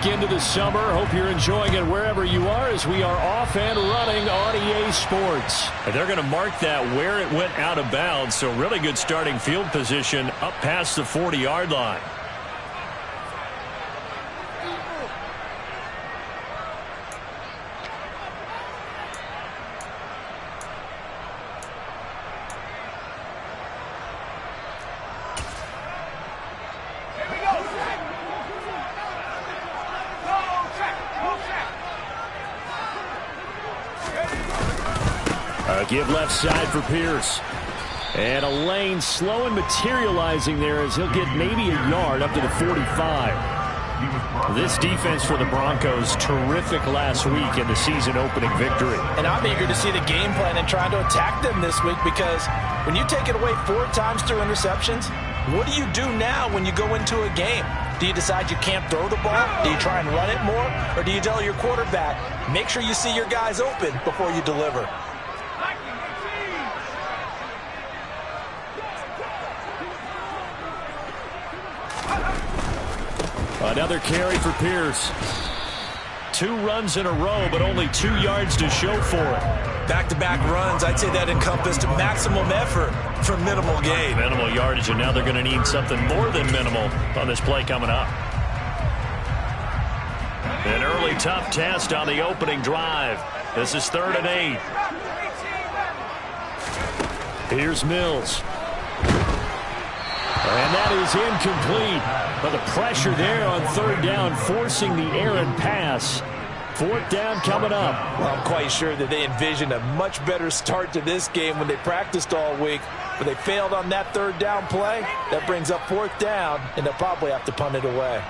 back into the summer. Hope you're enjoying it wherever you are as we are off and running on EA Sports. And they're going to mark that where it went out of bounds, so really good starting field position up past the 40-yard line. Give left side for Pierce. And a lane slow and materializing there as he'll get maybe a yard up to the 45. This defense for the Broncos, terrific last week in the season-opening victory. And I'm eager to see the game plan and trying to attack them this week because when you take it away 4 times through interceptions, what do you do now when you go into a game? Do you decide you can't throw the ball? Do you try and run it more? Or do you tell your quarterback, make sure you see your guys open before you deliver? Another carry for Pierce. 2 runs in a row, but only 2 yards to show for it. Back-to-back runs, I'd say that encompassed maximum effort for minimal gain. Minimal yardage, and now they're going to need something more than minimal on this play coming up. An early tough test on the opening drive. This is 3rd and 8. Here's Mills. And that is incomplete. But the pressure there on 3rd down, forcing the errant pass. 4th down coming up. Well, I'm quite sure that they envisioned a much better start to this game when they practiced all week. But they failed on that 3rd down play. That brings up 4th down, and they'll probably have to punt it away.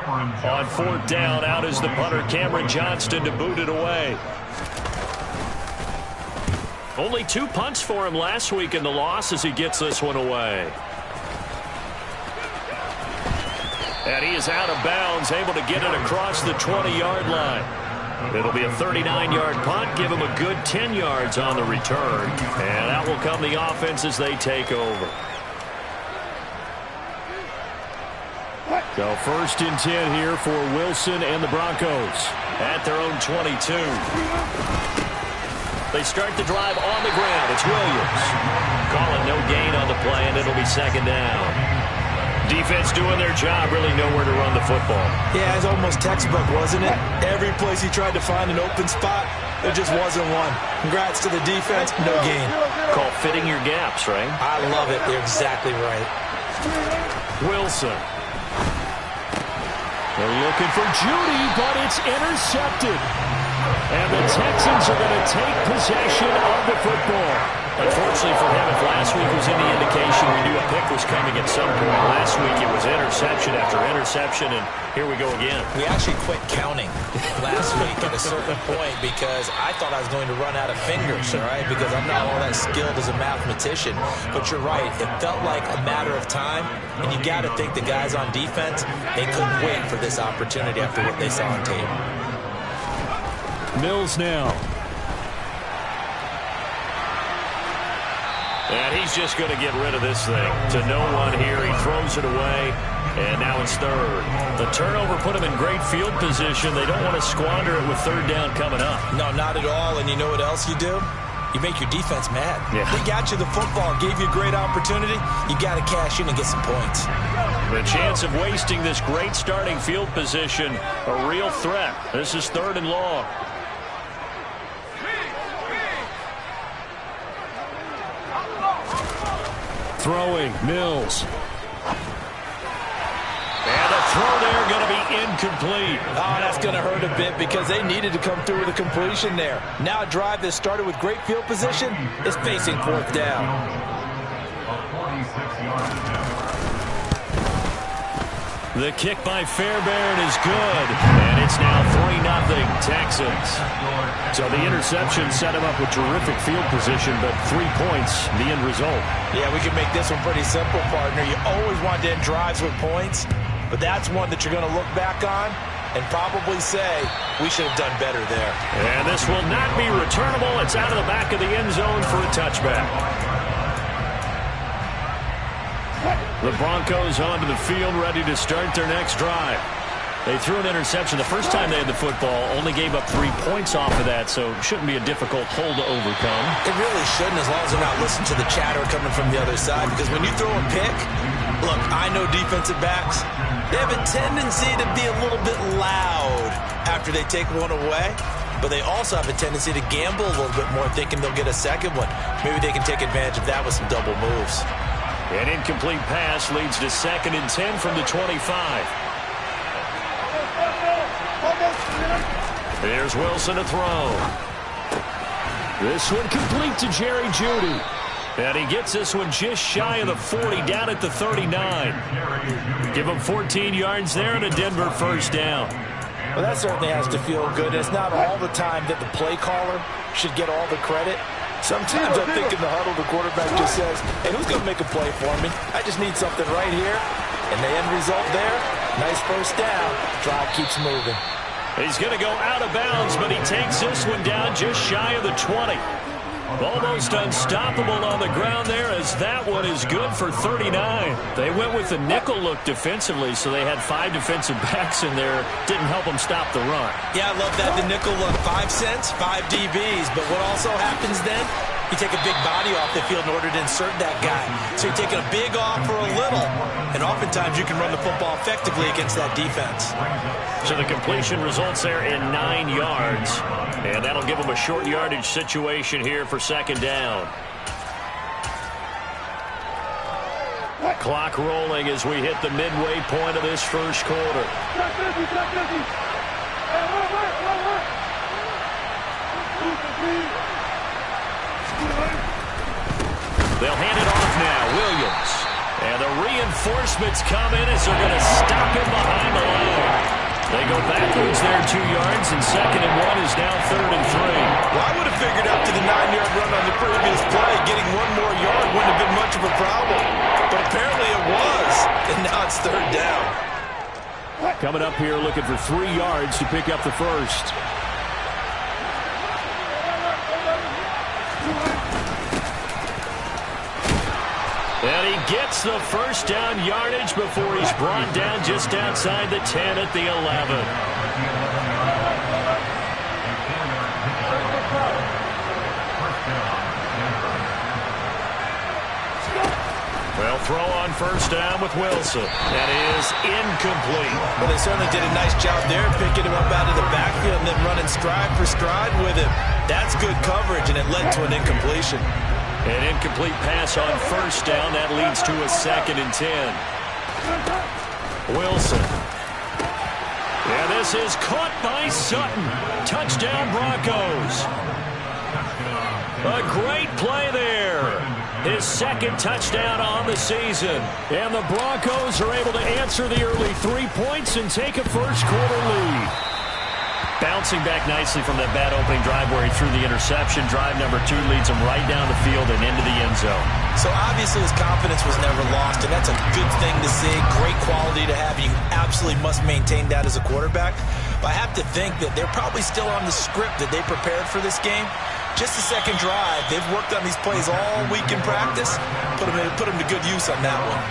On 4th down, out is the punter, Cameron Johnston, to boot it away. Only 2 punts for him last week in the loss as he gets this one away. And he is out of bounds, able to get it across the 20-yard line. It'll be a 39-yard punt, give him a good 10 yards on the return. And out will come the offense as they take over. So 1st and 10 here for Wilson and the Broncos at their own 22. They start the drive on the ground. It's Williams. Calling no gain on the play, and it'll be 2nd down. Defense doing their job, really nowhere to run the football. Yeah, it's almost textbook, wasn't it? Every place he tried to find an open spot, there just wasn't one. Congrats to the defense, no gain. Call fitting your gaps, right? I love it. They're exactly right. Wilson. They're looking for Judy, but it's intercepted. And the Texans are going to take possession of the football. Unfortunately for him, if last week was any indication, we knew a pick was coming at some point. Last week it was interception after interception, and here we go again. We actually quit counting last week at a certain point because I thought I was going to run out of fingers, all right, because I'm not all that skilled as a mathematician. But you're right. It felt like a matter of time, and you got to think the guys on defense, they couldn't wait for this opportunity after what they saw on tape. Mills now. And he's just going to get rid of this thing. To no one here. He throws it away. And now it's 3rd. The turnover put him in great field position. They don't want to squander it with 3rd down coming up. No, not at all. And you know what else you do? You make your defense mad. Yeah. They got you the football, gave you a great opportunity. You got to cash in and get some points. The chance of wasting this great starting field position, a real threat. This is 3rd and long. Throwing, Mills. And the throw there going to be incomplete. Oh, that's going to hurt a bit because they needed to come through with a completion there. Now a drive that started with great field position is facing 4th down. The kick by Fairbairn is good. And it's now 3-0 Texans. So the interception set him up with terrific field position, but 3 points, the end result. Yeah, we can make this one pretty simple, partner. You always want to end drives with points, but that's one that you're going to look back on and probably say, we should have done better there. And this will not be returnable. It's out of the back of the end zone for a touchback. The Broncos onto the field, ready to start their next drive. They threw an interception the first time they had the football, only gave up 3 points off of that, so it shouldn't be a difficult hole to overcome. It really shouldn't, as long as they're not listening to the chatter coming from the other side, because when you throw a pick, look, I know defensive backs, they have a tendency to be a little bit loud after they take one away, but they also have a tendency to gamble a little bit more, thinking they'll get a second one. Maybe they can take advantage of that with some double moves. An incomplete pass leads to 2nd and 10 from the 25. Here's Wilson to throw. This one complete to Jerry Jeudy. And he gets this one just shy of the 40, down at the 39. Give him 14 yards there and a Denver first down. Well, that certainly has to feel good. It's not all the time that the play caller should get all the credit. Sometimes I think in the huddle, the quarterback just says, hey, who's going to make a play for me? I just need something right here. And the end result there, nice first down. Drive keeps moving. He's going to go out of bounds, but he takes this one down just shy of the 20. Almost unstoppable on the ground there, as that one is good for 39. They went with the nickel look defensively, so they had 5 defensive backs in there. Didn't help them stop the run. Yeah, I love that. The nickel look, 5 cents, 5 DBs. But what also happens then, you take a big body off the field in order to insert that guy. So you're taking a big off for a little. And oftentimes you can run the football effectively against that defense. So the completion results there in 9 yards. And that'll give them a short yardage situation here for 2nd down. Clock rolling as we hit the midway point of this first quarter. They'll hand it off now. Williams. And the reinforcements come in as they're going to stop him behind the line. They go backwards there 2 yards, and 2nd and 1 is now 3rd and 3. Well, I would have figured after the 9-yard run on the previous play, getting 1 more yard wouldn't have been much of a problem. But apparently it was, and now it's 3rd down. Coming up here looking for 3 yards to pick up the first. And he gets the first down yardage before he's brought down just outside the 10 at the 11. Well, throw on first down with Wilson. That is incomplete. Well, they certainly did a nice job there, picking him up out of the backfield and then running stride for stride with him. That's good coverage, and it led to an incompletion. An incomplete pass on first down. That leads to a 2nd and 10. Wilson. And this is caught by Sutton. Touchdown, Broncos. A great play there. His 2nd touchdown on the season. And the Broncos are able to answer the early 3 points and take a first quarter lead. Bouncing back nicely from that bad opening drive where he threw the interception. Drive number 2 leads him right down the field and into the end zone. So obviously his confidence was never lost, and that's a good thing to see. Great quality to have. You absolutely must maintain that as a quarterback. But I have to think that they're probably still on the script that they prepared for this game. Just the 2nd drive. They've worked on these plays all week in practice. Put them to good use on that one.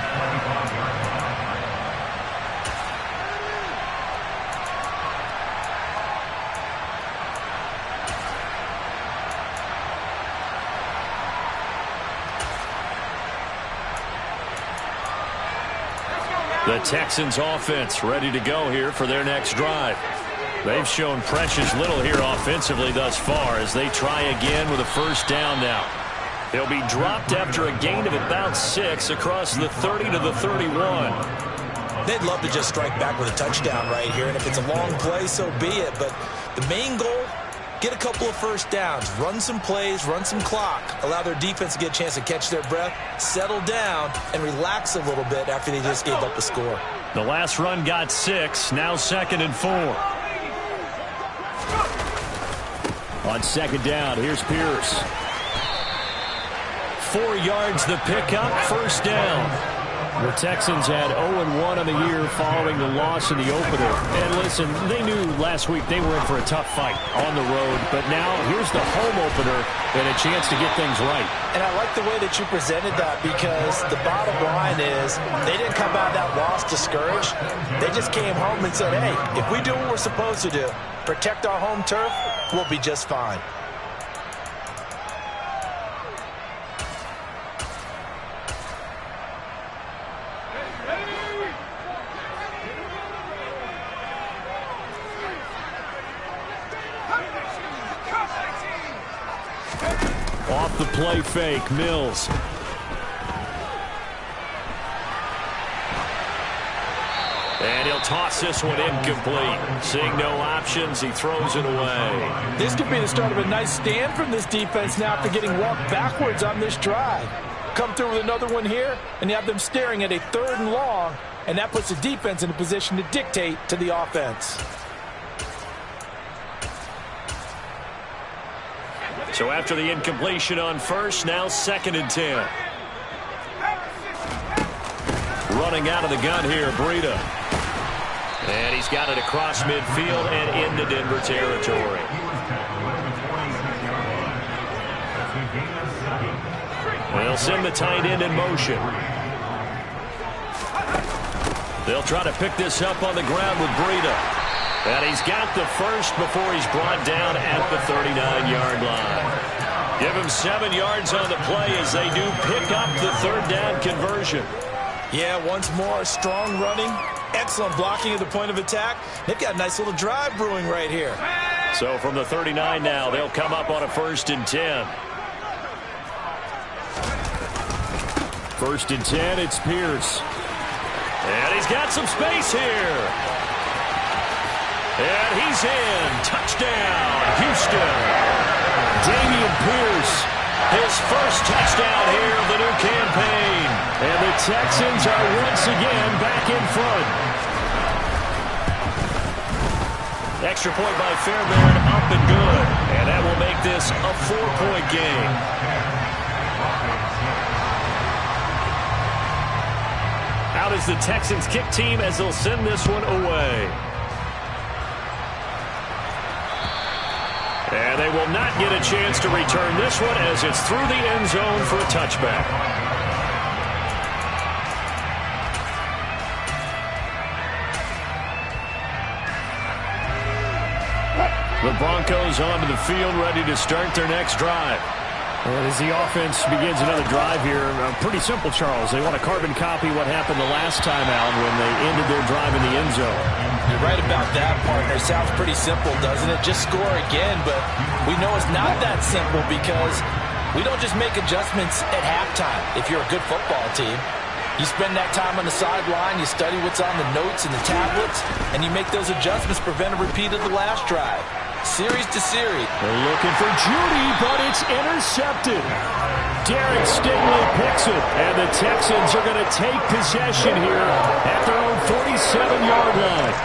The Texans offense ready to go here for their next drive. They've shown precious little here offensively thus far as they try again with a first down now. They'll be dropped after a gain of about 6 across the 30 to the 31. They'd love to just strike back with a touchdown right here, and if it's a long play, so be it. But the main goal, get a couple of first downs, run some plays, run some clock, allow their defense to get a chance to catch their breath, settle down, and relax a little bit after they just gave up a score. The last run got 6, now 2nd and 4. On 2nd down, here's Pierce. 4 yards the pickup, first down. The Texans had 0-1 on the year following the loss in the opener. And listen, they knew last week they were in for a tough fight on the road. But now here's the home opener and a chance to get things right. And I like the way that you presented that, because the bottom line is they didn't come out of that loss discouraged. They just came home and said, hey, if we do what we're supposed to do, protect our home turf, we'll be just fine. Off the play fake, Mills. And he'll toss this one incomplete. Seeing no options, he throws it away. This could be the start of a nice stand from this defense now after getting walked backwards on this drive. Come through with another one here, and you have them staring at a 3rd and long, and that puts the defense in a position to dictate to the offense. So after the incompletion on first, now 2nd and 10. Running out of the gun here, Breida. And he's got it across midfield and into Denver territory. They'll send the tight end in motion. They'll try to pick this up on the ground with Breida. And he's got the first before he's brought down at the 39-yard line. Give him 7 yards on the play as they do pick up the 3rd down conversion. Yeah, once more, strong running, excellent blocking at the point of attack. They've got a nice little drive brewing right here. So from the 39 now, they'll come up on a 1st and 10. 1st and 10, it's Pierce. And he's got some space here. And he's in. Touchdown, Houston. Dameon Pierce, his first touchdown here of the new campaign. And the Texans are once again back in front. Extra point by Fairbairn, up and good. And that will make this a 4-point game. Out is the Texans kick team as they'll send this one away. And they will not get a chance to return this one as it's through the end zone for a touchback. The Broncos onto the field, ready to start their next drive. And as the offense begins another drive here, pretty simple, Charles. They want to carbon copy what happened the last time out when they ended their drive in the end zone. You're right about that, partner. Sounds pretty simple, doesn't it? Just score again, but we know it's not that simple because we don't just make adjustments at halftime if you're a good football team. You spend that time on the sideline, you study what's on the notes and the tablets, and you make those adjustments, prevent a repeat of the last drive. Series to series. They're looking for Judy, but it's intercepted. Derek Stingley picks it, and the Texans are going to take possession here at their own 47-yard line.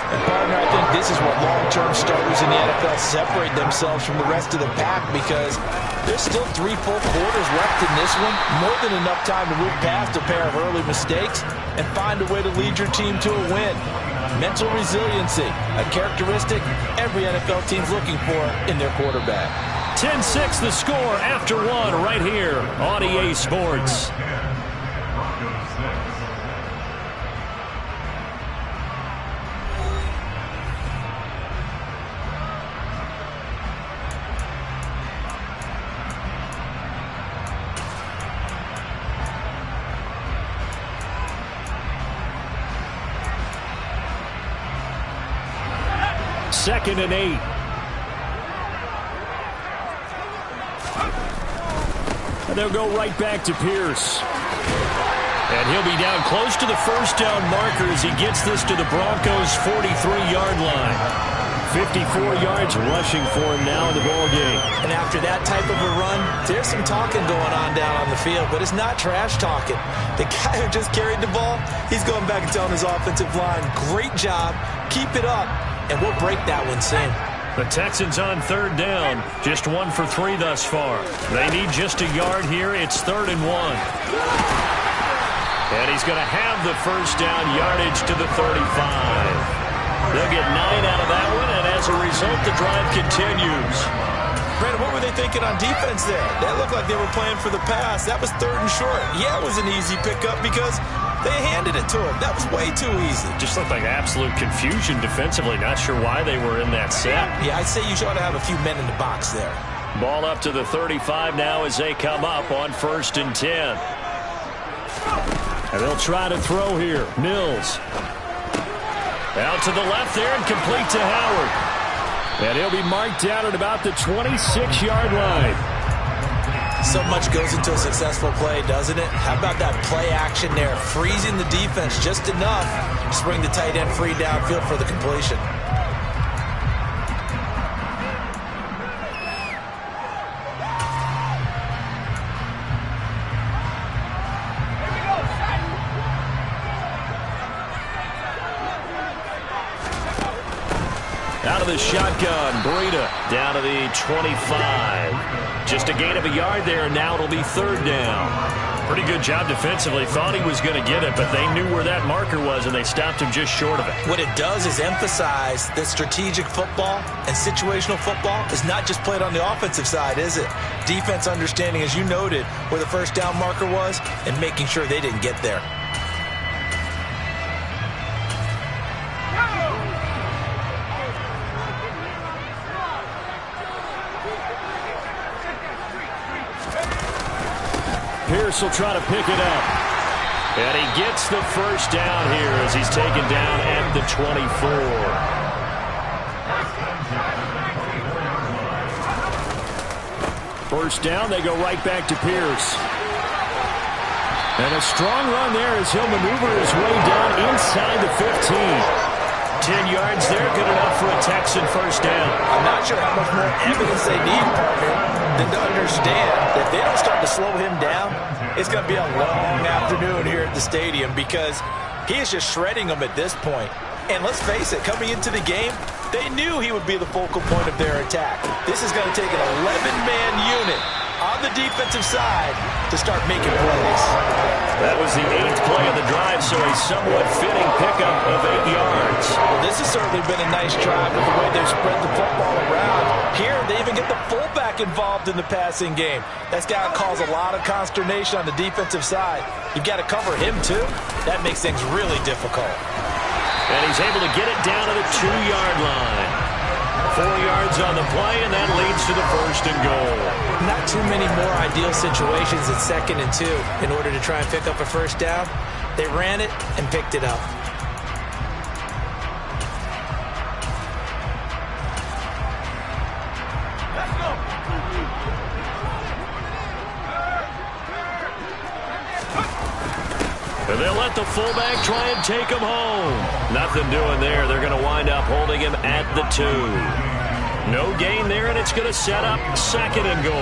And partner, I think this is what long-term starters in the NFL separate themselves from the rest of the pack, because there's still 3 full quarters left in this one. More than enough time to move past a pair of early mistakes and find a way to lead your team to a win. Mental resiliency, a characteristic every NFL team's looking for in their quarterback. 10-6 the score after 1 right here on EA Sports. Second and 8. And they'll go right back to Pierce. And he'll be down close to the first down marker as he gets this to the Broncos' 43-yard line. 54 yards rushing for him now in the ballgame. And after that type of a run, there's some talking going on down on the field, but it's not trash talking. The guy who just carried the ball, he's going back and telling his offensive line, great job, keep it up, and we'll break that one soon. The Texans on 3rd down, just 1 for 3 thus far. They need just a yard here. It's 3rd and 1. And he's going to have the first down yardage to the 35. They'll get 9 out of that one, and as a result, the drive continues. Brandon, what were they thinking on defense there? That looked like they were playing for the pass. That was 3rd and short. Yeah, it was an easy pickup because they handed it to him. That was way too easy. Just looked like absolute confusion defensively. Not sure why they were in that set. Yeah, I'd say you ought to have a few men in the box there. Ball up to the 35 now as they come up on 1st and 10. And they'll try to throw here. Mills. Out to the left there and complete to Howard. And he'll be marked down at about the 26-yard line. So much goes into a successful play, doesn't it? How about that play action there? Freezing the defense just enough to bring the tight end free downfield for the completion. Out of the shotgun, Breida down to the 25. Just a gain of a yard there, and now it'll be 3rd down. Pretty good job defensively. Thought he was going to get it, but they knew where that marker was, and they stopped him just short of it. What it does is emphasize that strategic football and situational football is not just played on the offensive side, is it? Defense understanding, as you noted, where the first down marker was and making sure they didn't get there. Pierce will try to pick it up. And he gets the first down here as he's taken down at the 24. First down, they go right back to Pierce. And a strong run there as he'll maneuver his way down inside the 15. 10 yards there, good enough for a Texan first down. I'm not sure how much more evidence they need, partner, than to understand that if they don't start to slow him down, it's going to be a long afternoon here at the stadium because he is just shredding them at this point. And let's face it, coming into the game, they knew he would be the focal point of their attack. This is going to take an 11-man unit on the defensive side to start making plays. That was the 8th play of the drive, so a somewhat fitting pickup of 8 yards. Well, this has certainly been a nice drive with the way they've spread the football around. Here, they even get the fullback involved in the passing game. That's got to cause a lot of consternation on the defensive side. You've got to cover him, too. That makes things really difficult. And he's able to get it down to the 2-yard line. 4 yards on the play, and that leads to the 1st and goal. Not too many more ideal situations at 2nd and 2 in order to try and pick up a first down. They ran it and picked it up. And they'll let the fullback try and take him home. Nothing doing there. They're going to wind up holding him at the 2. No gain there, and it's going to set up 2nd and goal.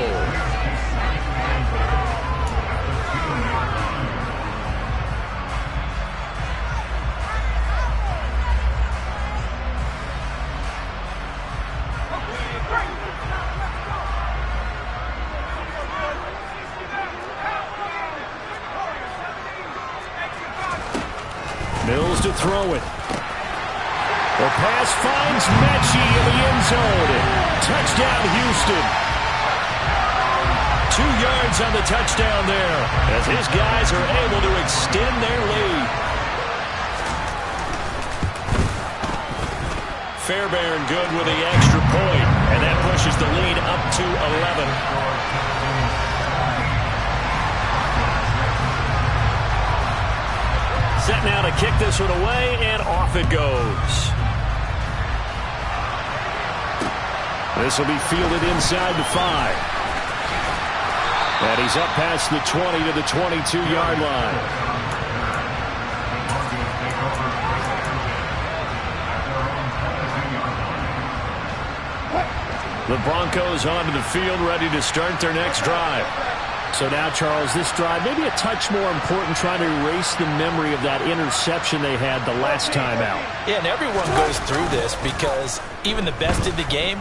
Mills to throw it. The pass finds Mechie in the end zone. Touchdown, Houston. 2 yards on the touchdown there as his guys are able to extend their lead. Fairbairn good with the extra point, and that pushes the lead up to 11. Set now to kick this one away, and off it goes. This will be fielded inside the 5. And he's up past the 20 to the 22-yard line. The Broncos onto the field, ready to start their next drive. So now, Charles, this drive maybe a touch more important, trying to erase the memory of that interception they had the last time out. Yeah, and everyone goes through this because even the best in the game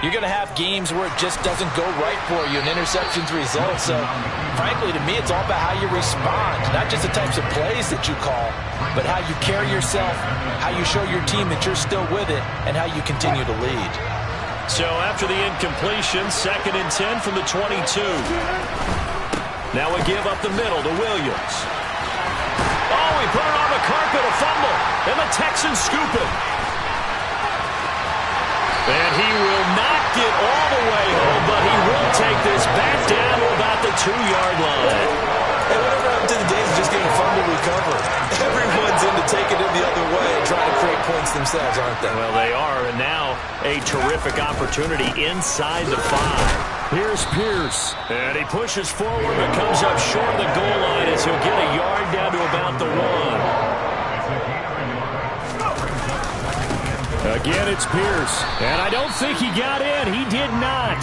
You're going to have games where it just doesn't go right for you and interceptions result. So, frankly, to me, it's all about how you respond. Not just the types of plays that you call, but how you carry yourself, how you show your team that you're still with it, and how you continue to lead. So after the incompletion, 2nd and 10 from the 22. Now we give up the middle to Williams. Oh, he put it on the carpet, a fumble, and the Texans scoop it. And he will not get all the way home, but he will take this back down to about the 2-yard line. And whatever happened to the days of just getting a fumble recover? Everyone's into taking it the other way and trying to create points themselves, aren't they? Well, they are, and now a terrific opportunity inside the 5. Here's Pierce. And he pushes forward but comes up short of the goal line as he'll get a yard down to about the 1. Again, it's Pierce. And I don't think he got in. He did not.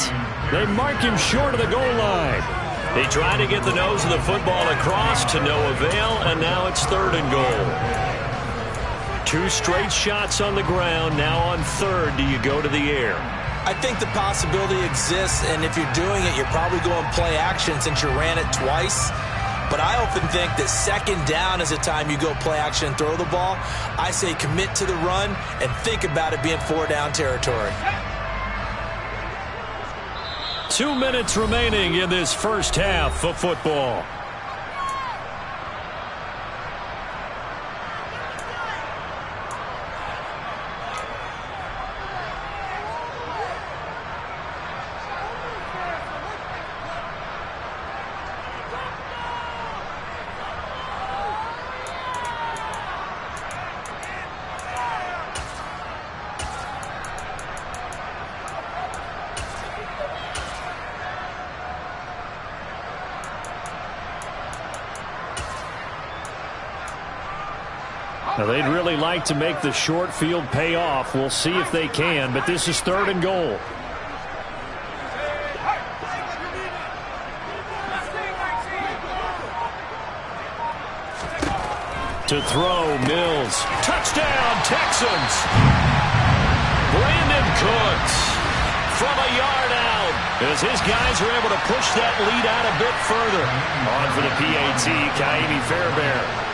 They mark him short of the goal line. He tried to get the nose of the football across to no avail, and now it's 3rd and goal. 2 straight shots on the ground. Now on 3rd, do you go to the air? I think the possibility exists, and if you're doing it, you're probably going play action since you ran it twice. But I often think that 2nd down is the time you go play action and throw the ball. I say commit to the run and think about it being 4-down territory. 2 minutes remaining in this first half of football. Now, they'd really like to make the short field pay off. We'll see if they can, but this is 3rd and goal. To throw, Mills. Touchdown, Texans! Brandon Cooks from a yard out as his guys are able to push that lead out a bit further. On for the PAT, Kaimi Fairbairn.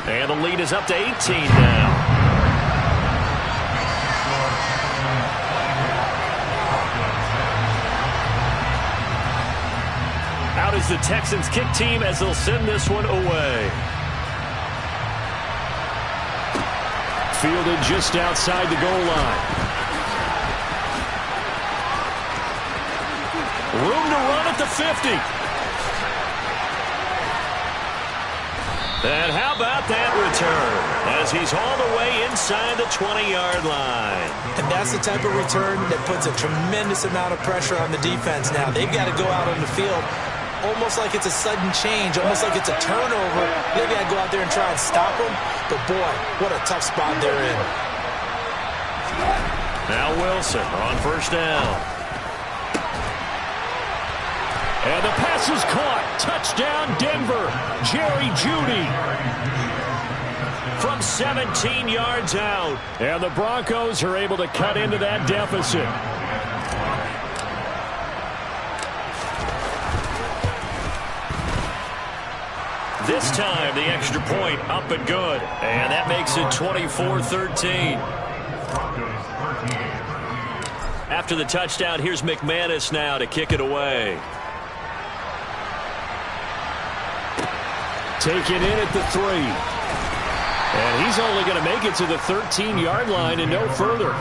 And the lead is up to 18 now. Out is the Texans kick team as they'll send this one away. Fielded just outside the goal line. Room to run at the 50. And how about that return as he's all the way inside the 20-yard line. And that's the type of return that puts a tremendous amount of pressure on the defense now. They've got to go out on the field almost like it's a sudden change, almost like it's a turnover. They've got to go out there and try and stop them. But, boy, what a tough spot they're in. Now Wilson on 1st down. And the pass is caught. Touchdown, Denver. Jerry Jeudy. From 17 yards out. And the Broncos are able to cut into that deficit. This time, the extra point up and good. And that makes it 24-13. After the touchdown, here's McManus now to kick it away. Taken in at the 3. And he's only going to make it to the 13-yard line and no further.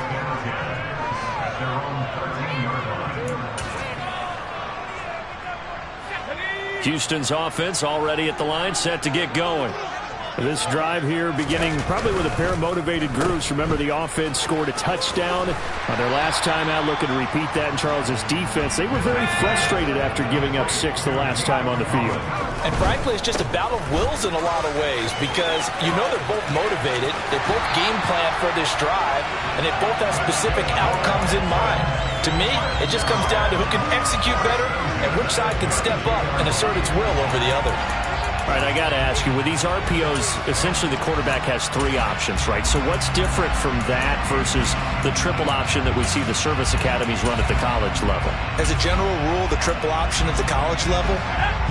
Houston's offense already at the line, set to get going. This drive here beginning probably with a pair of motivated groups. Remember, the offense scored a touchdown on their last time out, looking to repeat that in Charles's defense. They were very frustrated after giving up 6 the last time on the field. And frankly, it's just a battle of wills in a lot of ways because you know they're both motivated. They both game plan for this drive, and they both have specific outcomes in mind. To me, it just comes down to who can execute better and which side can step up and assert its will over the other. All right, I got to ask you, with these RPOs, essentially the quarterback has 3 options, right? So what's different from that versus the triple option that we see the service academies run at the college level? As a general rule, the triple option at the college level,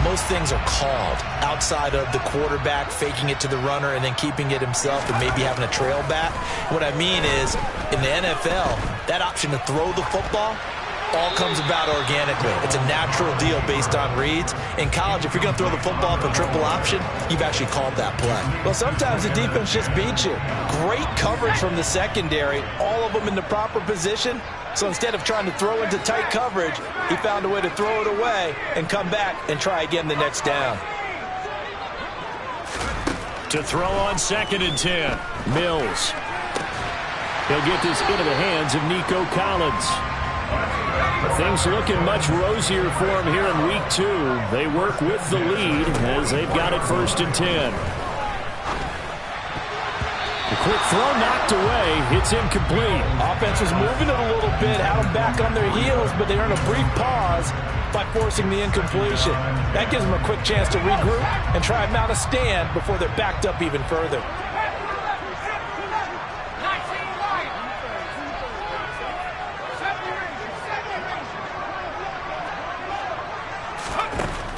most things are called outside of the quarterback faking it to the runner and then keeping it himself and maybe having a trail back. What I mean is, in the NFL, that option to throw the football all comes about organically. It's a natural deal based on reads. In college, if you're going to throw the football up a triple option, you've actually called that play. Well, sometimes the defense just beats you. Great coverage from the secondary, all of them in the proper position. So instead of trying to throw into tight coverage, he found a way to throw it away and come back and try again the next down. To throw on 2nd and 10, Mills. He'll get this into the hands of Nico Collins. Things looking much rosier for him here in week 2. They work with the lead as they've got it 1st and 10. A quick throw knocked away. It's incomplete. Offense was moving it a little bit, had them back on their heels, but they earned a brief pause by forcing the incompletion. That gives them a quick chance to regroup and try and mount a stand before they're backed up even further.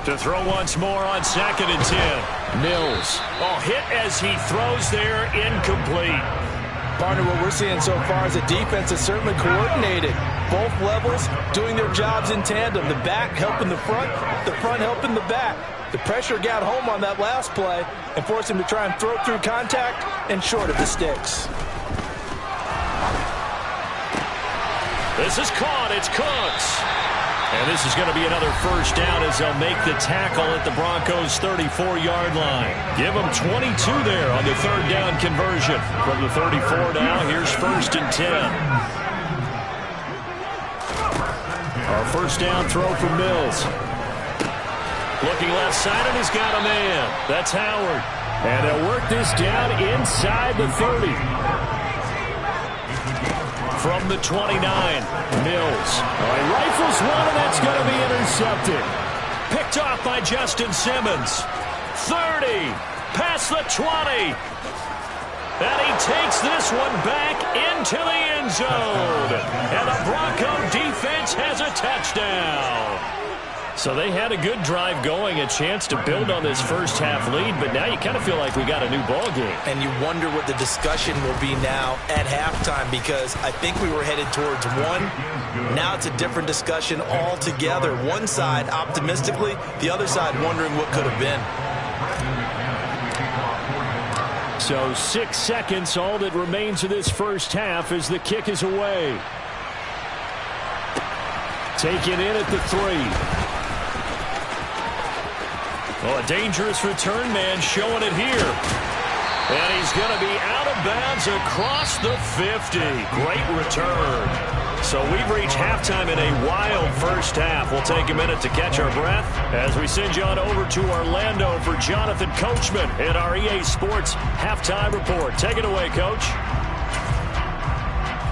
To throw once more on 2nd and 10. Mills. Oh, hit as he throws there, incomplete. Partner, what we're seeing so far is the defense is certainly coordinated. Both levels doing their jobs in tandem. The back helping the front helping the back. The pressure got home on that last play and forced him to try and throw through contact and short of the sticks. This is caught. It's Cooks. And this is going to be another 1st down as they'll make the tackle at the Broncos' 34-yard line. Give them 22 there on the 3rd down conversion. From the 34 now, here's 1st and 10. Our 1st down throw for Mills. Looking left side, and he's got a man. That's Howard. And they'll work this down inside the 30. From the 29, Mills. He rifles one, and that's going to be intercepted. Picked off by Justin Simmons. 30, past the 20. And he takes this one back into the end zone. And the Bronco defense has a touchdown. So they had a good drive going, a chance to build on this 1st half lead, but now you kind of feel like we got a new ball game. And you wonder what the discussion will be now at halftime, because I think we were headed towards 1. Now it's a different discussion altogether. One side optimistically, the other side wondering what could have been. So 6 seconds, all that remains of this 1st half as the kick is away. Taken in at the 3. Oh, a dangerous return man showing it here. And he's going to be out of bounds across the 50. Great return. So we've reached halftime in a wild 1st half. We'll take a minute to catch our breath as we send you on over to Orlando for Jonathan Coachman in our EA Sports Halftime Report. Take it away, Coach.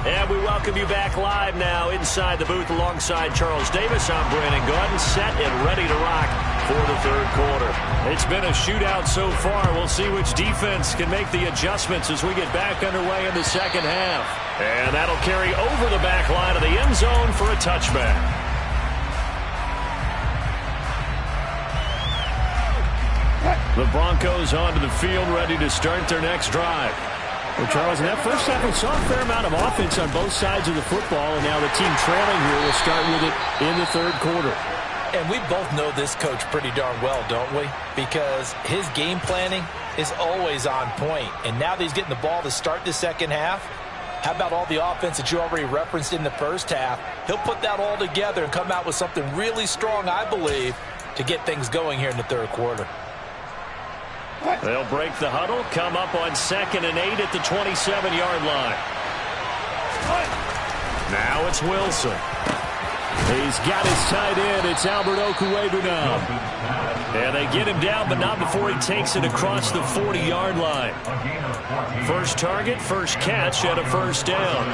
And we welcome you back live now inside the booth alongside Charles Davis. I'm Brandon Gordon, set and ready to rock for the 3rd quarter. It's been a shootout so far. We'll see which defense can make the adjustments as we get back underway in the 2nd half. And that'll carry over the back line of the end zone for a touchback. The Broncos onto the field, ready to start their next drive. Well, Charles, in that 1st half, we saw a fair amount of offense on both sides of the football, and now the team trailing here will start with it in the 3rd quarter. And we both know this coach pretty darn well, don't we? Because his game planning is always on point. And now that he's getting the ball to start the 2nd half, how about all the offense that you already referenced in the 1st half? He'll put that all together and come out with something really strong, I believe, to get things going here in the 3rd quarter. They'll break the huddle, come up on 2nd and 8 at the 27-yard line. Now it's Wilson. He's got his tight end. It's Albert Okuebu now. And they get him down, but not before he takes it across the 40-yard line. 1st target, 1st catch, and a 1st down.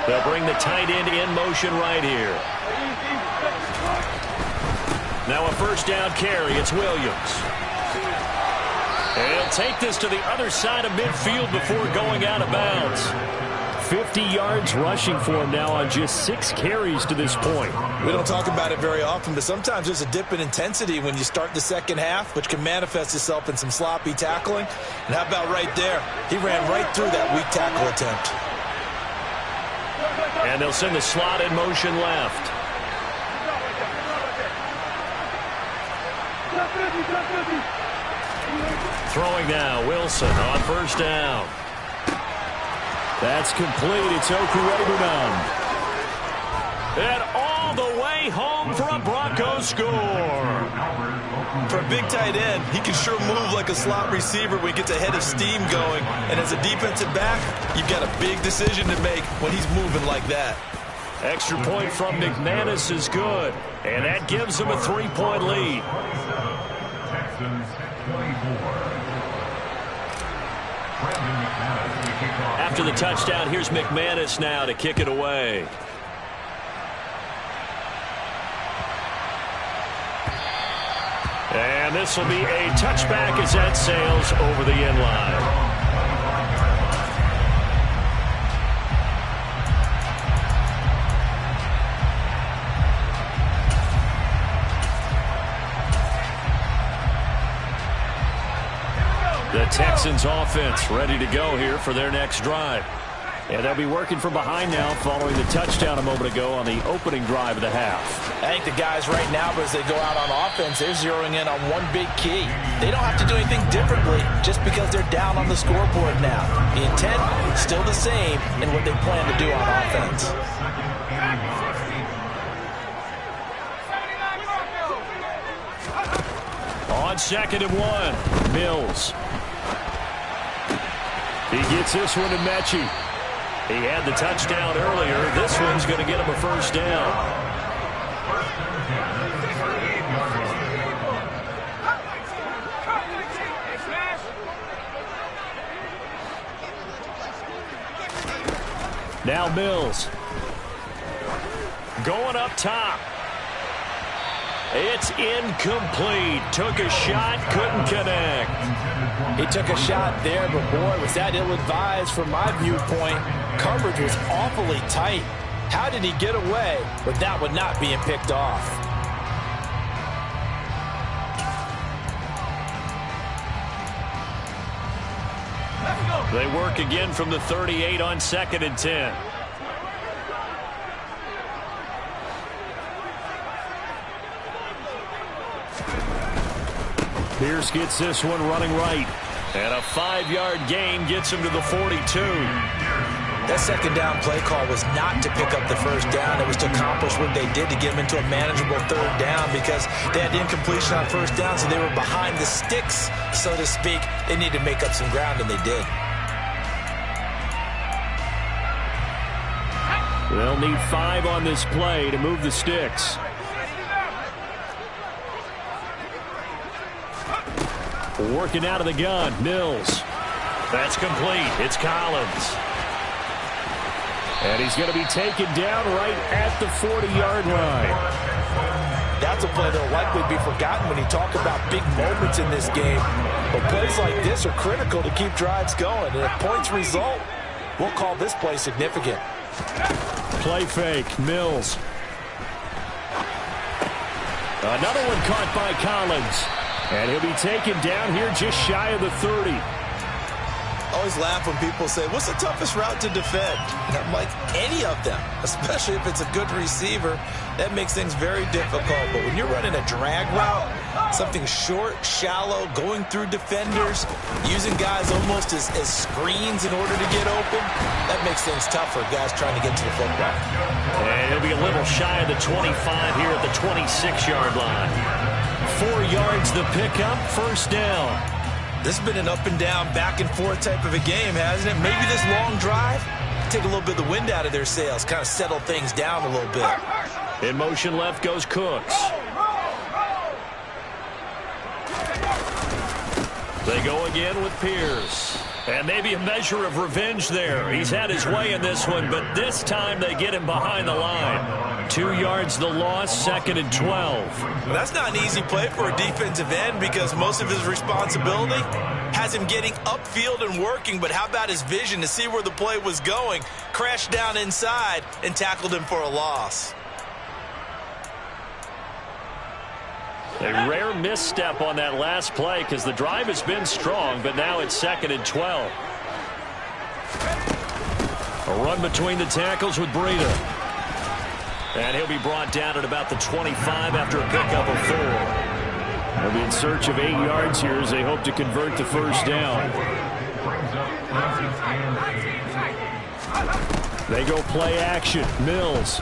They'll bring the tight end in motion right here. Now a first down carry. It's Williams. And he'll take this to the other side of midfield before going out of bounds. 50 yards rushing for him now on just 6 carries to this point. We don't talk about it very often, but sometimes there's a dip in intensity when you start the second half, which can manifest itself in some sloppy tackling. And how about right there? He ran right through that weak tackle attempt. And they'll send the slot in motion left. Throwing now, Wilson on first down. That's complete. It's Okurebunan. And all the way home for a Broncos score. For a big tight end, he can sure move like a slot receiver when he gets a head of steam going. And as a defensive back, you've got a big decision to make when he's moving like that. Extra point from McManus is good. And that gives him a 3-point lead. After the touchdown, here's McManus now to kick it away. And this will be a touchback as that sails over the end line. The Texans offense ready to go here for their next drive. And they'll be working from behind now following the touchdown a moment ago on the opening drive of the half. I think the guys right now, as they go out on offense, they're zeroing in on one big key. They don't have to do anything differently just because they're down on the scoreboard now. The intent is still the same in what they plan to do on offense. On 2nd and 1, Mills. He gets this one to Mechie. He had the touchdown earlier. This one's going to get him a first down. Now Mills. Going up top. It's incomplete. Took a shot, couldn't connect. He took a shot there, but boy, was that ill-advised from my viewpoint. Coverage was awfully tight. How did he get away with that one not being picked off? They work again from the 38 on 2nd and 10. Pierce gets this one running right. And a 5-yard gain gets him to the 42. That second down play call was not to pick up the first down. It was to accomplish what they did to get them into a manageable third down because they had incompletion on first down, so they were behind the sticks, so to speak. They needed to make up some ground, and they did. They'll need 5 on this play to move the sticks. Working out of the gun, Mills. That's complete. It's Collins. And he's going to be taken down right at the 40-yard line. That's a play that will likely be forgotten when you talk about big moments in this game. But plays like this are critical to keep drives going. And if points result, we'll call this play significant. Play fake, Mills. Another one caught by Collins. And he'll be taken down here just shy of the 30. Always laugh when people say, what's the toughest route to defend? And I'm like, any of them, especially if it's a good receiver. That makes things very difficult. But when you're running a drag route, something short, shallow, going through defenders, using guys almost as screens in order to get open, that makes things tough for guys trying to get to the football. And he'll be a little shy of the 25 here at the 26-yard line. 4 yards the pickup, first down. This has been an up and down, back and forth type of a game, hasn't it? Maybe this long drive, take a little bit of the wind out of their sails, kind of settle things down a little bit. In motion left goes Cooks. They go again with Pierce. And maybe a measure of revenge there. He's had his way in this one, but this time they get him behind the line. 2 yards the loss, 2nd and 12. Well, that's not an easy play for a defensive end because most of his responsibility has him getting upfield and working, but how about his vision to see where the play was going, crashed down inside, and tackled him for a loss. A rare misstep on that last play because the drive has been strong, but now it's 2nd and 12. A run between the tackles with Breida. And he'll be brought down at about the 25 after a pickup of 4. They'll be in search of 8 yards here as they hope to convert the first down. They go play action. Mills.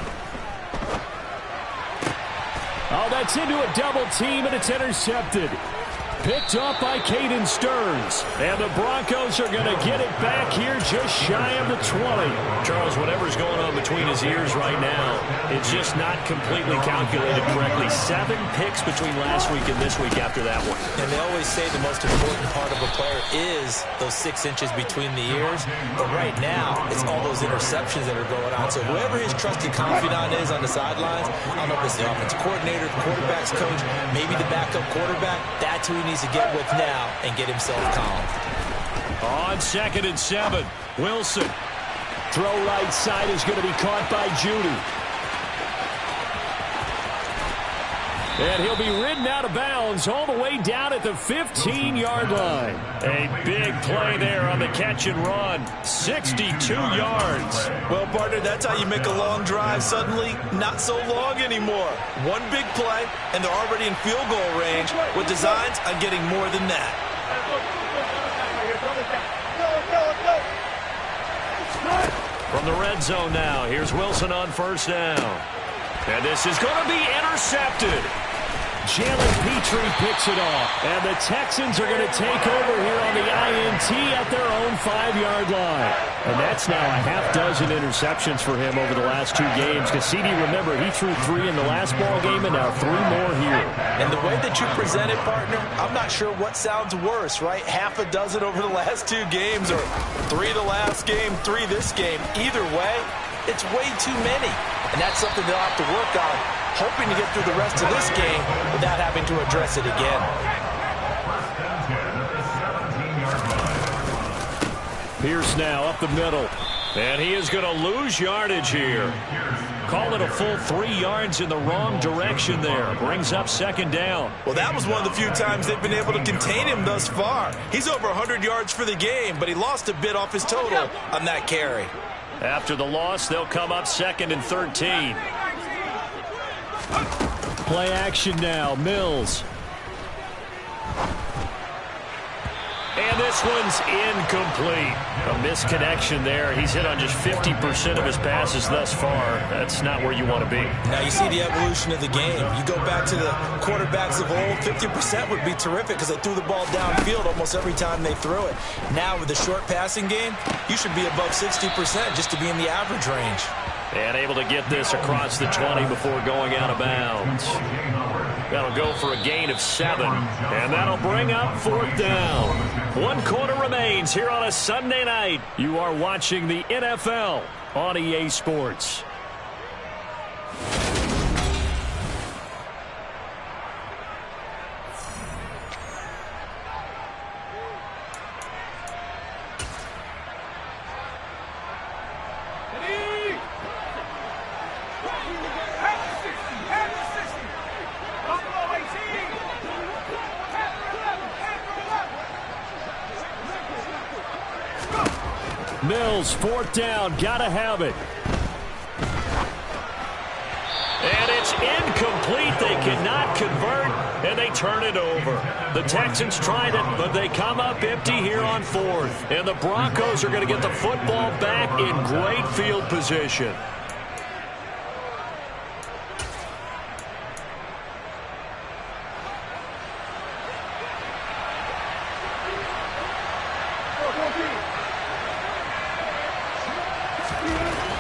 Oh, that's into a double team, and it's intercepted. Picked up by Caden Stearns. And the Broncos are going to get it back here just shy of the 20. Charles, whatever's going on between his ears right now, it's just not completely calculated correctly. 7 picks between last week and this week after that one. And they always say the most important part of a player is those 6 inches between the ears. But right now, it's all those interceptions that are going on. So whoever his trusted confidant is on the sidelines, I don't know if it's the offensive coordinator, the quarterback's coach, maybe the backup quarterback, that's who he needs to get with now and get himself calm. On 2nd and 7, Wilson. Throw right side is going to be caught by Judy. And he'll be ridden out of bounds all the way down at the 15-yard line. A big play there on the catch and run. 62 yards. Well, partner, that's how you make a long drive suddenly not so long anymore. One big play, and they're already in field goal range with designs on getting more than that. From the red zone now, here's Wilson on first down. And this is going to be intercepted. Jalen Petrie picks it off. And the Texans are going to take over here on the INT at their own 5-yard line. And that's now a half dozen interceptions for him over the last 2 games. Because CD, remember, he threw 3 in the last ball game and now 3 more here. And the way that you present it, partner, I'm not sure what sounds worse, right? Half a dozen over the last 2 games or 3 the last game, 3 this game. Either way, it's way too many. And that's something they'll have to work on, hoping to get through the rest of this game without having to address it again. Pierce now up the middle. And he is going to lose yardage here. Call it a full 3 yards in the wrong direction there. Brings up 2nd down. Well, that was one of the few times they've been able to contain him thus far. He's over 100 yards for the game, but he lost a bit off his total on that carry. After the loss, they'll come up 2nd and 13. Play action now. Mills. And this one's incomplete. A misconnection there. He's hit on just 50% of his passes thus far. That's not where you want to be. Now you see the evolution of the game. You go back to the quarterbacks of old, 50% would be terrific because they threw the ball downfield almost every time they threw it. Now with the short passing game, you should be above 60% just to be in the average range. And able to get this across the 20 before going out of bounds. That'll go for a gain of 7. And that'll bring up 4th down. 1 quarter remains here on a Sunday night. You are watching the NFL on EA Sports. Mills, 4th down, gotta have it. And it's incomplete. They cannot convert, and they turn it over. The Texans tried it, but they come up empty here on 4th. And the Broncos are going to get the football back in great field position.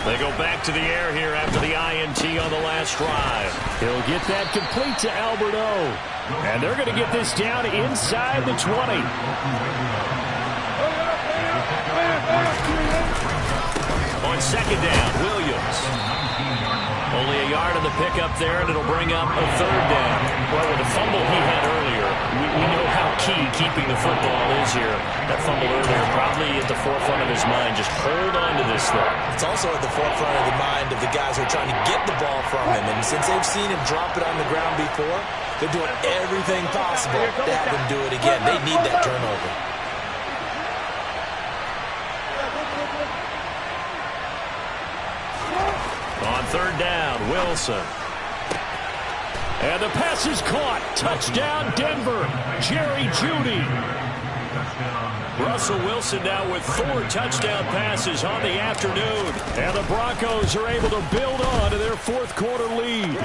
They go back to the air here after the INT on the last drive. He'll get that complete to Alberto. And they're going to get this down inside the 20. On second down, Williams. Only a yard on the pickup there, and it'll bring up a third down. Well, with the fumble he had earlier, we know how key keeping the football is here. That fumble earlier probably at the forefront of his mind. Just hold on to this thing. It's also at the forefront of the mind of the guys who are trying to get the ball from him. And since they've seen him drop it on the ground before, they're doing everything possible to have him do it again. They need that turnover. On third down, Wilson. And the pass is caught. Touchdown, Denver. Jerry Jeudy. Russell Wilson now with 4 touchdown passes on the afternoon. And the Broncos are able to build on to their fourth quarter lead.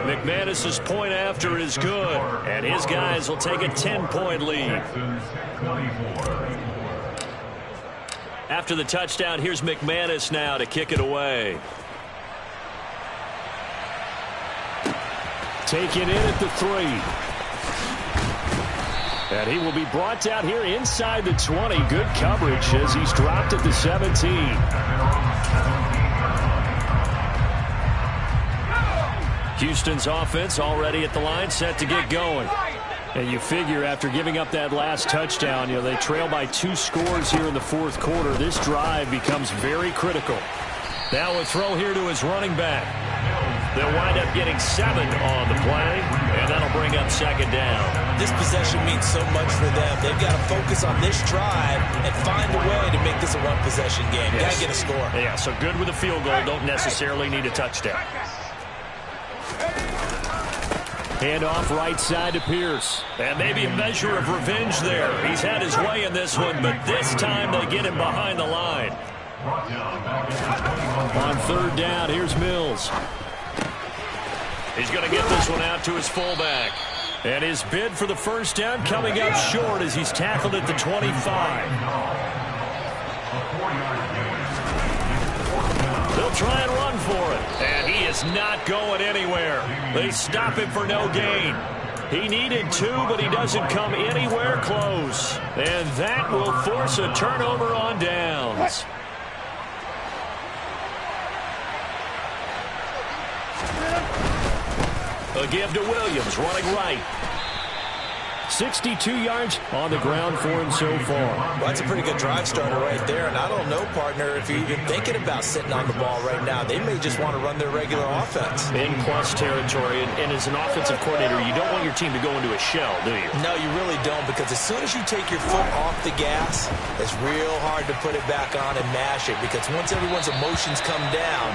McManus's point after is good. And his guys will take a 10-point lead. After the touchdown, here's McManus now to kick it away. Taken in at the 3. And he will be brought down here inside the 20. Good coverage as he's dropped at the 17. Houston's offense already at the line, set to get going. And you figure after giving up that last touchdown, they trail by 2 scores here in the fourth quarter. This drive becomes very critical. Now a throw here to his running back. They'll wind up getting 7 on the play, and that'll bring up second down. This possession means so much for them. They've got to focus on this drive and find a way to make this a one-possession game. Got to get a score. Yeah, so good with a field goal. Don't necessarily need a touchdown. Hand off right side to Pierce. And maybe a measure of revenge there. He's had his way in this one, but this time they get him behind the line. On third down, here's Mills. He's going to get this one out to his fullback. And his bid for the first down coming up short as he's tackled at the 25. They'll try and run for it. And he is not going anywhere. They stop him for no gain. He needed 2, but he doesn't come anywhere close. And that will force a turnover on downs. A give to Williams, running right. 62 yards on the ground for him so far. Well, that's a pretty good drive starter right there. And I don't know, partner, if you're even thinking about sitting on the ball right now. They may just want to run their regular offense. In plus territory. And as an offensive coordinator, you don't want your team to go into a shell, do you? No, you really don't, because as soon as you take your foot off the gas, it's real hard to put it back on and mash it, because once everyone's emotions come down,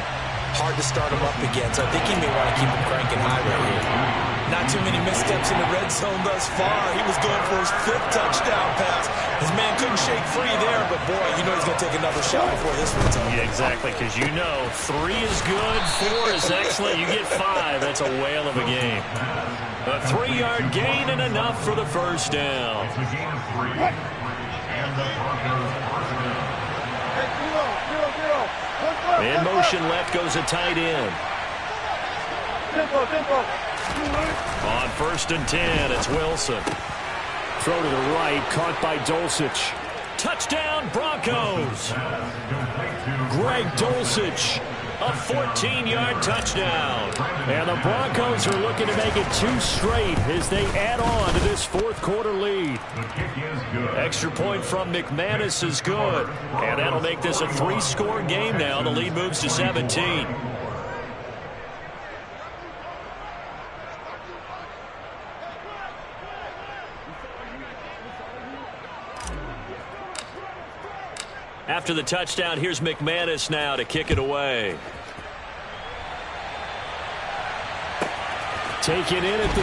hard to start them up again. So I think he may want to keep them cranking high right here. Not too many missteps in the red zone thus far. He was going for his 5th touchdown pass. His man couldn't shake free there, but boy, you know he's going to take another shot before this one's over. Yeah, exactly, because you know 3 is good, 4 is excellent. You get 5, that's a whale of a game. A 3-yard gain and enough for the first down. In motion left goes a tight end. On 1st and 10, it's Wilson. Throw to the right, caught by Dulcich. Touchdown, Broncos. Greg Dulcich, a 14-yard touchdown. And the Broncos are looking to make it 2 straight as they add on to this fourth quarter lead. Extra point from McManus is good. And that'll make this a 3-score game now. The lead moves to 17. After the touchdown, here's McManus now to kick it away. Taken in at the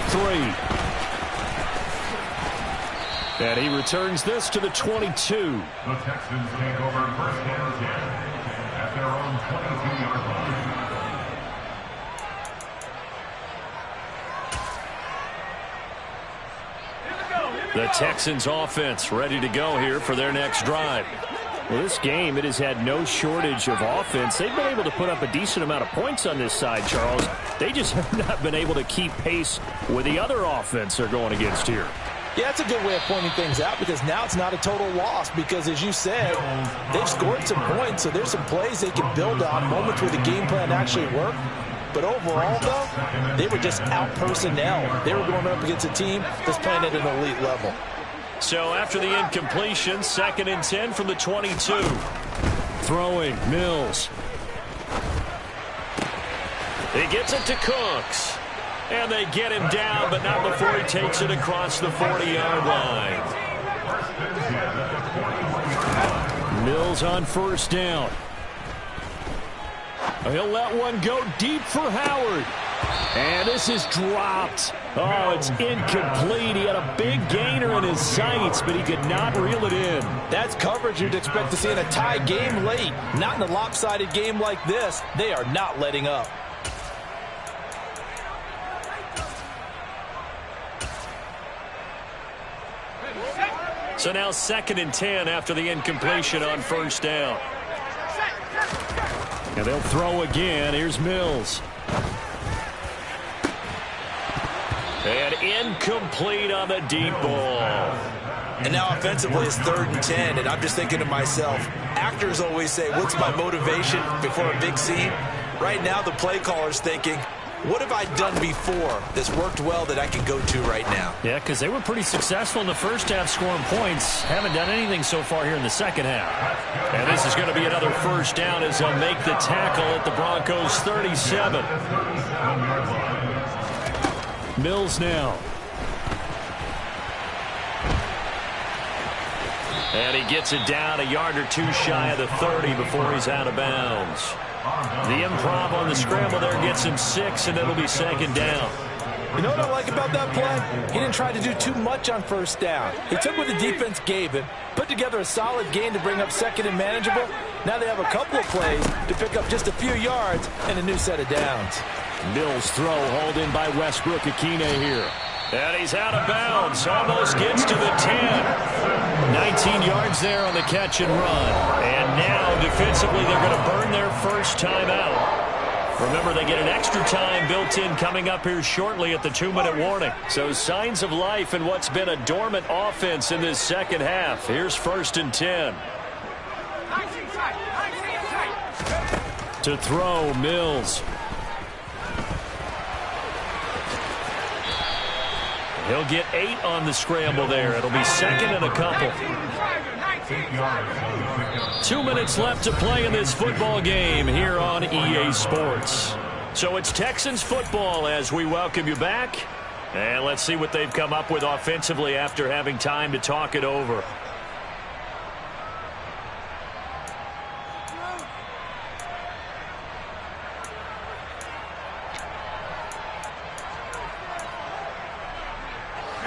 3. And he returns this to the 22. The Texans take over 1st and 10 at their own 22-yard line. The Texans offense ready to go here for their next drive. Well, this game, it has had no shortage of offense. They've been able to put up a decent amount of points on this side, Charles. They just have not been able to keep pace with the other offense they're going against here. Yeah, that's a good way of pointing things out because now it's not a total loss because, as you said, they've scored some points, so there's some plays they can build on, moments where the game plan actually worked. But overall, though, they were just out-personnel. They were going up against a team that's playing at an elite level. So after the incompletion, 2nd and 10 from the 22. Throwing, Mills. He gets it to Cooks. And they get him down, but not before he takes it across the 40-yard line. Mills on 1st down. He'll let one go deep for Howard. And this is dropped. Oh, it's incomplete. He had a big gainer in his sights, but he could not reel it in. That's coverage you'd expect to see in a tie game late. Not in a lopsided game like this. They are not letting up. So now 2nd and 10 after the incompletion on 1st down. And they'll throw again. Here's Mills. And incomplete on the deep ball. And now offensively it's 3rd and 10, and I'm just thinking to myself, actors always say, what's my motivation before a big scene? Right now the play caller's thinking, what have I done before that's worked well that I can go to right now? Yeah, because they were pretty successful in the first half scoring points. Haven't done anything so far here in the second half. And this is going to be another 1st down as they'll make the tackle at the Broncos 37. Mills now. And he gets it down a yard or two shy of the 30 before he's out of bounds. The improv on the scramble there gets him 6, and it'll be 2nd down. You know what I like about that play? He didn't try to do too much on 1st down. He took what the defense gave him, put together a solid gain to bring up 2nd and manageable. Now they have a couple of plays to pick up just a few yards and a new set of downs. Mills throw hauled in by Westbrook Akine here. And he's out of bounds. Almost gets to the 10. 19 yards there on the catch and run. And now defensively they're going to burn their first timeout. Remember, they get an extra time built in coming up here shortly at the 2-minute warning. So signs of life in what's been a dormant offense in this second half. Here's 1st and 10. To throw, Mills. He'll get 8 on the scramble there. It'll be 2nd and a couple. 2 minutes left to play in this football game here on EA Sports. So it's Texans football as we welcome you back. And let's see what they've come up with offensively after having time to talk it over.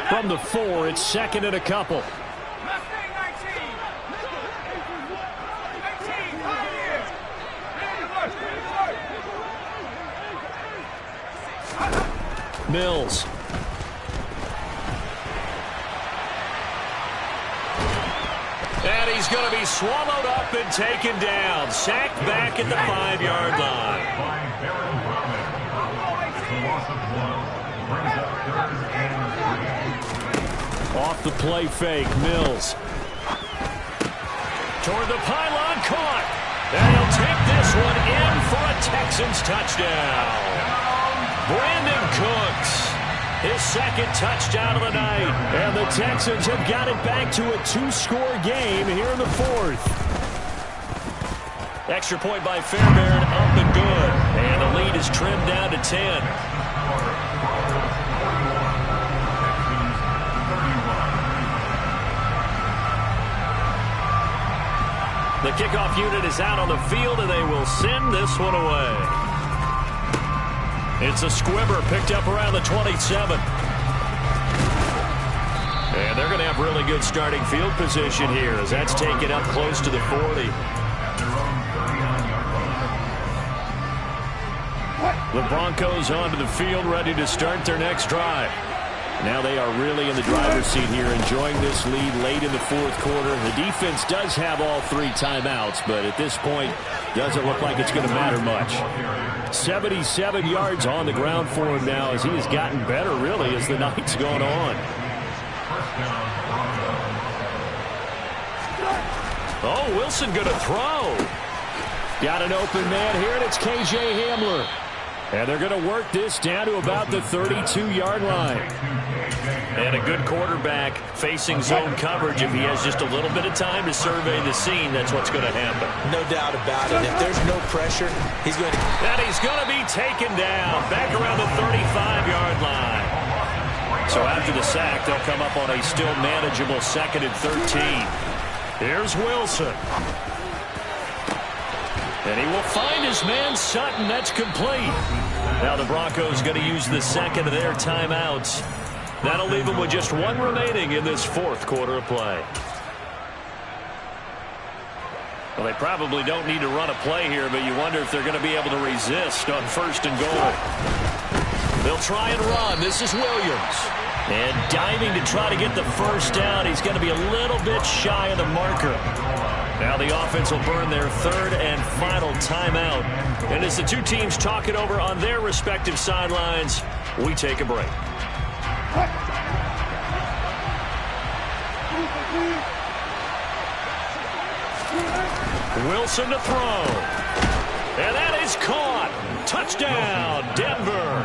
From the 4, it's 2nd and a couple. Mills. And he's going to be swallowed up and taken down. Sacked back at the 5-yard line. Off the play fake, Mills. Toward the pylon, caught. And he'll take this one in for a Texans touchdown. Brandon Cooks, his 2nd touchdown of the night. And the Texans have got it back to a 2-score game here in the 4th. Extra point by Fairbairn, up and good. And the lead is trimmed down to 10. The kickoff unit is out on the field, and they will send this one away. It's a squibber picked up around the 27. And they're going to have really good starting field position here as that's taken up close to the 40. The Broncos onto the field ready to start their next drive. Now they are really in the driver's seat here, enjoying this lead late in the fourth quarter. The defense does have all 3 timeouts, but at this point, doesn't look like it's going to matter much. 77 yards on the ground for him now as he has gotten better, really, as the night's gone on. Oh, Wilson going to throw. Got an open man here, and it's K.J. Hamler. And they're going to work this down to about the 32-yard line. And a good quarterback facing zone coverage. If he has just a little bit of time to survey the scene, that's what's going to happen. No doubt about it. If there's no pressure, he's going to... And he's going to be taken down back around the 35-yard line. So after the sack, they'll come up on a still manageable 2nd and 13. Here's Wilson. And he will find his man Sutton. That's complete. Now the Broncos going to use the 2nd of their timeouts. That'll leave them with just 1 remaining in this 4th quarter of play. Well, they probably don't need to run a play here, but you wonder if they're going to be able to resist on 1st and goal. They'll try and run. This is Williams. And diving to try to get the first down. He's going to be a little bit shy of the marker. Now the offense will burn their 3rd and final timeout. And as the 2 teams talk it over on their respective sidelines, we take a break. Wilson to throw. And that is caught. Touchdown, Denver.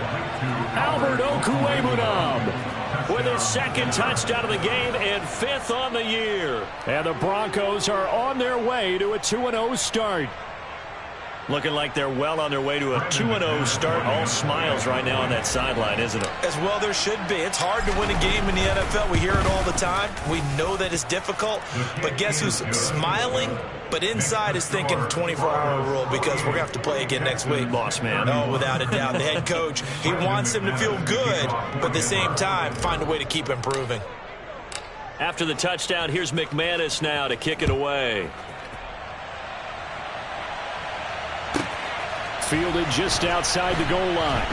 Albert Okwuegbunam with his 2nd touchdown of the game and 5th on the year. And the Broncos are on their way to a 2-0 start. Looking like they're well on their way to a 2-0 start. All smiles right now on that sideline, isn't it? As well there should be. It's hard to win a game in the NFL. We hear it all the time. We know that it's difficult. But guess who's smiling? But inside is thinking 24-hour rule because we're going to have to play again next week. Boss man. Oh, without a doubt. The head coach, he wants him to feel good, but at the same time, find a way to keep improving. After the touchdown, here's McManus now to kick it away. Fielded just outside the goal line.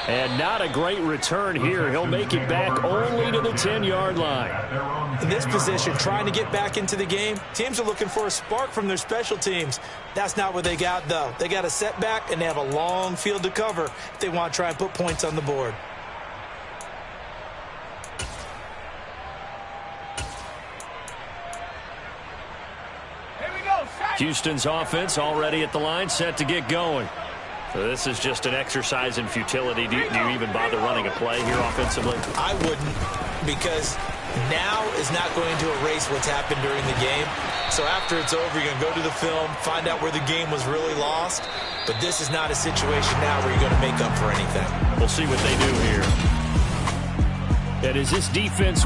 And not a great return here. He'll make it back only to the 10-yard line. In this position, trying to get back into the game, teams are looking for a spark from their special teams. That's not what they got, though. They got a setback, and they have a long field to cover if they want to try and put points on the board. Houston's offense already at the line, set to get going. So this is just an exercise in futility. Do you even bother running a play here offensively? I wouldn't, because now is not going to erase what's happened during the game. So after it's over, you're going to go to the film, find out where the game was really lost. But this is not a situation now where you're going to make up for anything. We'll see what they do here. And is this defense...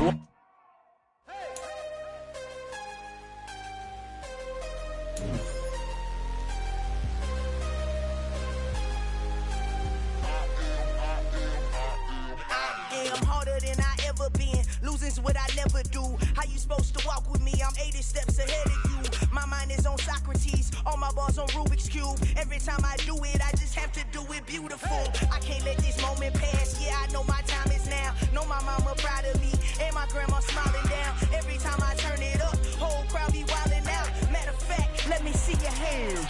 What I never do. How you supposed to walk with me? I'm 80 steps ahead of you. My mind is on Socrates, all my balls on Rubik's Cube. Every time I do it, I just have to do it beautiful. I can't let this moment pass. Yeah, I know my time is now. Know my mama proud of me, and my grandma smiling down. Every time I turn it up, whole crowd be wilding out. Matter of fact, let me see your hands.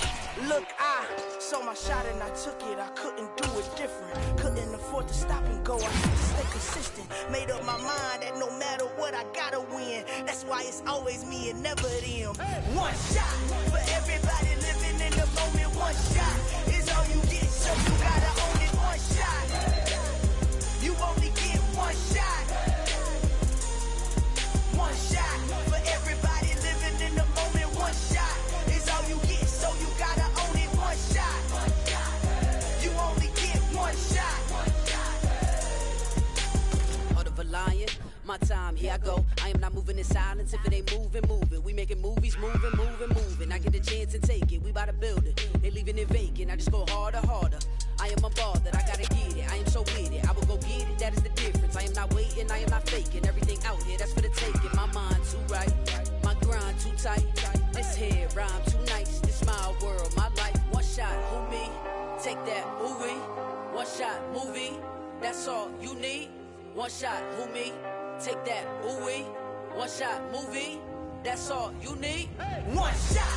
Look, I saw my shot and I took it. I couldn't do it different. Couldn't afford to stop and go. I had to stay consistent. Made up my mind that no matter what, I gotta win. That's why it's always me and never them. One shot for everybody living in the moment. One shot is all you get, so you gotta own it. One shot. You only get one shot. One shot for everybody living in the moment. One shot is all you get, so you gotta own it. One shot. You only get one shot. Heart of a lion. My time, here I go. I am not moving in silence. If it ain't moving, moving. We making movies, moving. I get a chance and take it. We bout to build it. They leaving it vacant. I just go harder. I am a ball that I gotta get it. I am so with it. I will go get it. That is the difference. I am not waiting. I am not faking. Everything out here, that's for the taking. My mind too right. My grind too tight. This head rhyme too nice. This my world, my life. One shot, who me? Take that, ooh-wee. One shot, movie. That's all you need. One shot, who me? Take that, ooh-wee. One shot, movie. That's all you need. One shot.